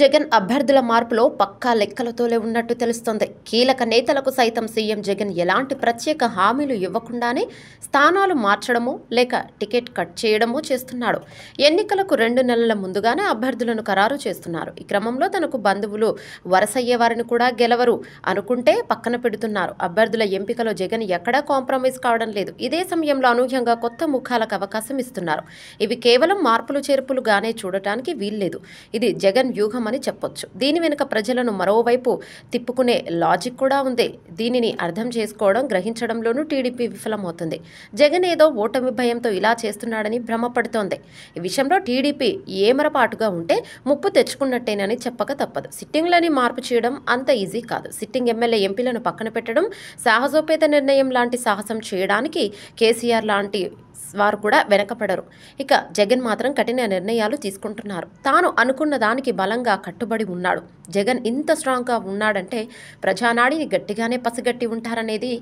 జగన్ అభ్యర్థుల మార్పులో పక్కా లెక్కలతోనే ఉన్నట్టు తెలుస్తోంది. కీలక నేతలకు సైతం సీఎం జగన్ ఎలాంటి ప్రత్యేక హామీలు ఇవ్వకుండానే స్థానాలు మార్చడమో లేక టికెట్ కట్ చేయడమో చేస్తున్నాడు. ఎన్నికలకు 2 నెలల ముందుగానే అభ్యర్థులను ఖరారు చేస్తున్నారు. ఈ క్రమంలో తనకు బంధువులు వరసయ్యే వారిని కూడా గెలవరు అనుకుంటే పక్కన పెడుతున్నారు. అభ్యర్థుల ఎంపికలో జగన్ ఎక్కడా కాంప్రమైజ్ కావడం లేదు. ఇదే సమయంలో అనూహ్యంగా కొత్త ముఖాలకు అవకాశం ఇస్తున్నారు. ఇవి కేవలం మార్పులు చేర్పులుగానే చూడటానికి వీల్లేదు. ఇది జగన్ వ్యూహం అని చెప్పొచ్చు. దీని వెనుక ప్రజలను మరోవైపు తిప్పుకునే లాజిక్ కూడా ఉంది. దీనిని అర్థం చేసుకోవడం, గ్రహించడంలోనూ టీడీపీ విఫలమవుతుంది. జగన్ ఏదో ఓటమి భయంతో ఇలా చేస్తున్నాడని భ్రమపడుతోంది. ఈ విషయంలో టీడీపీ ఏమరపాటుగా ఉంటే ముప్పు తెచ్చుకున్నట్టేనని చెప్పక తప్పదు. సిట్టింగ్లని మార్పు చేయడం అంత ఈజీ కాదు. సిట్టింగ్ ఎమ్మెల్యే ఎంపీలను పక్కన పెట్టడం సాహసోపేత నిర్ణయం లాంటి సాహసం చేయడానికి కేసీఆర్ లాంటి వారు కూడా వెనకపడరు. ఇక జగన్ మాత్రం కఠిన నిర్ణయాలు తీసుకుంటున్నారు. తాను అనుకున్న దానికి బలంగా కట్టుబడి ఉన్నాడు. జగన్ ఇంత స్ట్రాంగ్గా ఉన్నాడంటే ప్రజానాడిని గట్టిగానే పసిగట్టి ఉంటారనేది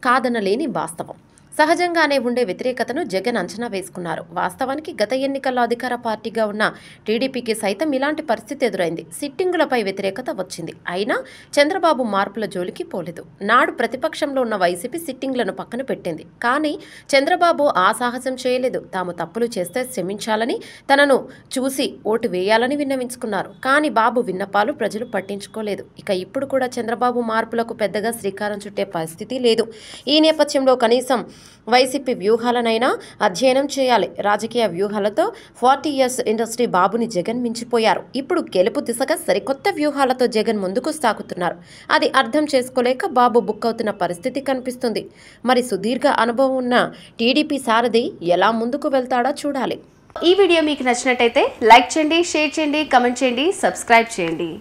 కాదనలేని వాస్తవం. సహజంగానే ఉండే వ్యతిరేకతను జగన్ అంచనా వేసుకున్నారు. వాస్తవానికి గత ఎన్నికల్లో అధికార పార్టీగా ఉన్న టీడీపీకి సైతం ఇలాంటి పరిస్థితి ఎదురైంది. సిట్టింగులపై వ్యతిరేకత వచ్చింది. అయినా చంద్రబాబు మార్పుల జోలికి పోలేదు. నాడు ప్రతిపక్షంలో ఉన్న వైసీపీ సిట్టింగ్లను పక్కన పెట్టింది. కానీ చంద్రబాబు ఆ సాహసం చేయలేదు. తాము తప్పులు చేస్తే క్షమించాలని, తనను చూసి ఓటు వేయాలని విన్నవించుకున్నారు. కానీ బాబు విన్నపాలు ప్రజలు పట్టించుకోలేదు. ఇక ఇప్పుడు కూడా చంద్రబాబు మార్పులకు పెద్దగా శ్రీకారం చుట్టే పరిస్థితి లేదు. ఈ నేపథ్యంలో కనీసం వైసీపీ వ్యూహాలనైనా అధ్యయనం చేయాలి. రాజకీయ వ్యూహాలతో 40 years ఇండస్ట్రీ బాబుని జగన్ మించిపోయారు. ఇప్పుడు గెలుపు దిశగా సరికొత్త వ్యూహాలతో జగన్ ముందుకు సాగుతున్నారు. అది అర్థం చేసుకోలేక బాబు బుక్ అవుతున్న పరిస్థితి కనిపిస్తుంది. మరి సుదీర్ఘ అనుభవం ఉన్న టీడీపీ సారథి ఎలా ముందుకు వెళ్తాడో చూడాలి. ఈ వీడియో మీకు నచ్చినట్టయితే లైక్ చేయండి, షేర్ చేయండి, కమెంట్ చేయండి, సబ్స్క్రైబ్ చేయండి.